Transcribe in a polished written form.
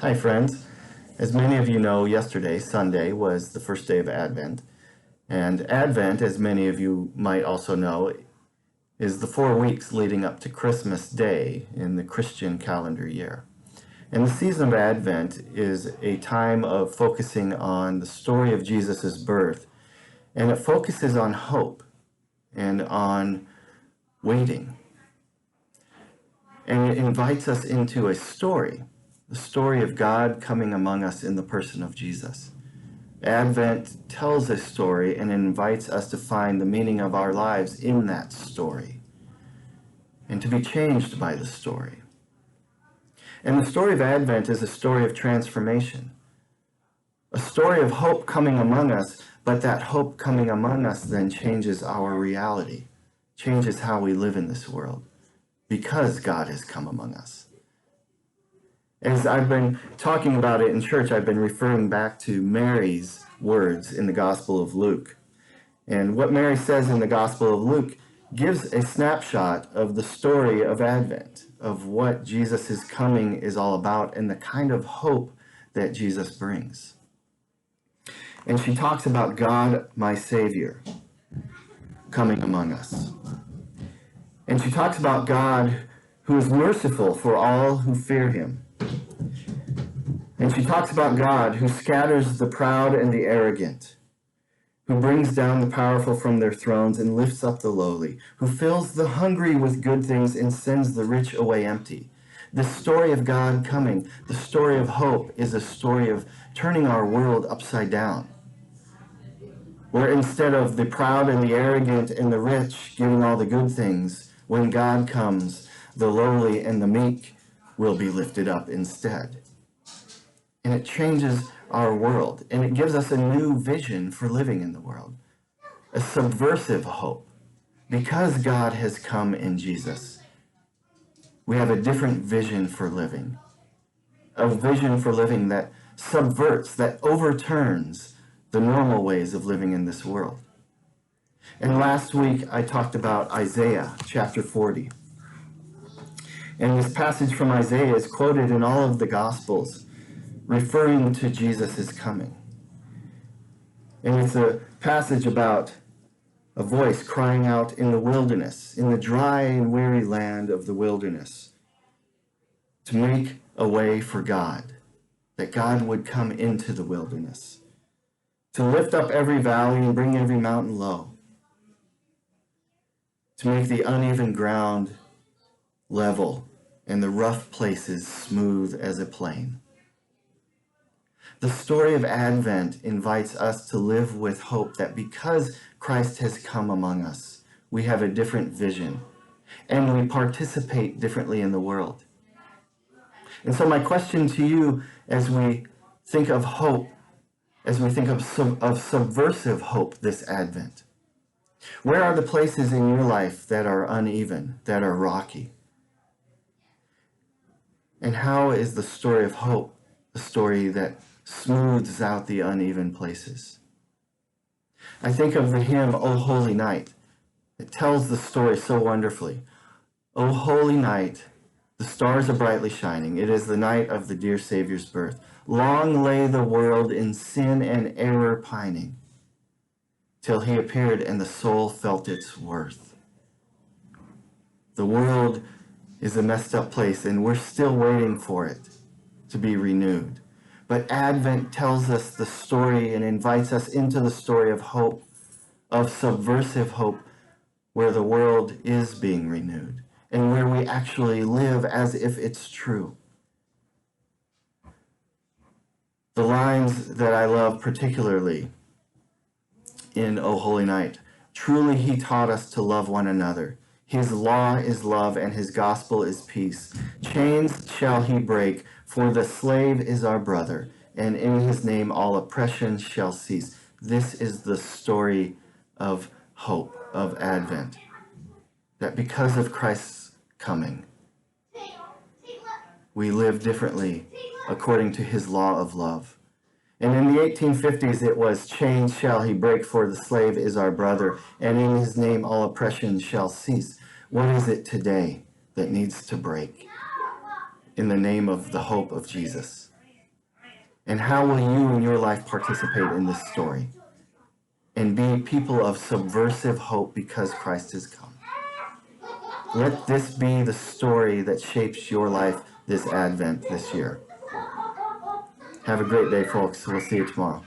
Hi, friends. As many of you know, yesterday, Sunday, was the first day of Advent. And Advent, as many of you might also know, is the 4 weeks leading up to Christmas Day in the Christian calendar year. And the season of Advent is a time of focusing on the story of Jesus' birth. And it focuses on hope and on waiting. And it invites us into a story, the story of God coming among us in the person of Jesus. Advent tells a story and invites us to find the meaning of our lives in that story and to be changed by the story. And the story of Advent is a story of transformation, a story of hope coming among us, but that hope coming among us then changes our reality, changes how we live in this world, because God has come among us. As I've been talking about it in church, I've been referring back to Mary's words in the Gospel of Luke. And what Mary says in the Gospel of Luke gives a snapshot of the story of Advent, of what Jesus' coming is all about and the kind of hope that Jesus brings. And she talks about God, my Savior, coming among us. And she talks about God who is merciful for all who fear him. And she talks about God who scatters the proud and the arrogant, who brings down the powerful from their thrones and lifts up the lowly, who fills the hungry with good things and sends the rich away empty. The story of God coming, the story of hope, is a story of turning our world upside down, where instead of the proud and the arrogant and the rich getting all the good things, when God comes, the lowly and the meek will be lifted up instead. And it changes our world, and it gives us a new vision for living in the world, a subversive hope. Because God has come in Jesus, we have a different vision for living, a vision for living that subverts, that overturns the normal ways of living in this world. And last week I talked about Isaiah chapter 40. And this passage from Isaiah is quoted in all of the Gospels, referring to Jesus' coming. And it's a passage about a voice crying out in the wilderness, in the dry and weary land of the wilderness, to make a way for God, that God would come into the wilderness, to lift up every valley and bring every mountain low, to make the uneven ground level and the rough places smooth as a plain. The story of Advent invites us to live with hope that because Christ has come among us, we have a different vision and we participate differently in the world. And so my question to you as we think of hope, as we think of subversive hope this Advent, where are the places in your life that are uneven, that are rocky? And how is the story of hope a story that smooths out the uneven places? I think of the hymn, O Holy Night. It tells the story so wonderfully. O holy night, the stars are brightly shining. It is the night of the dear Savior's birth. Long lay the world in sin and error pining, till he appeared and the soul felt its worth. The world is a messed up place and we're still waiting for it to be renewed. But Advent tells us the story and invites us into the story of hope, of subversive hope, where the world is being renewed and where we actually live as if it's true. The lines that I love particularly in O Holy Night, truly he taught us to love one another. His law is love and his gospel is peace. Chains shall he break, for the slave is our brother, and in his name all oppression shall cease. This is the story of hope, of Advent, that because of Christ's coming, we live differently according to his law of love. And in the 1850s, it was, chains shall he break, for the slave is our brother, and in his name all oppression shall cease. What is it today that needs to break in the name of the hope of Jesus? And how will you in your life participate in this story and be people of subversive hope because Christ has come? Let this be the story that shapes your life this Advent this year. Have a great day, folks. We'll see you tomorrow.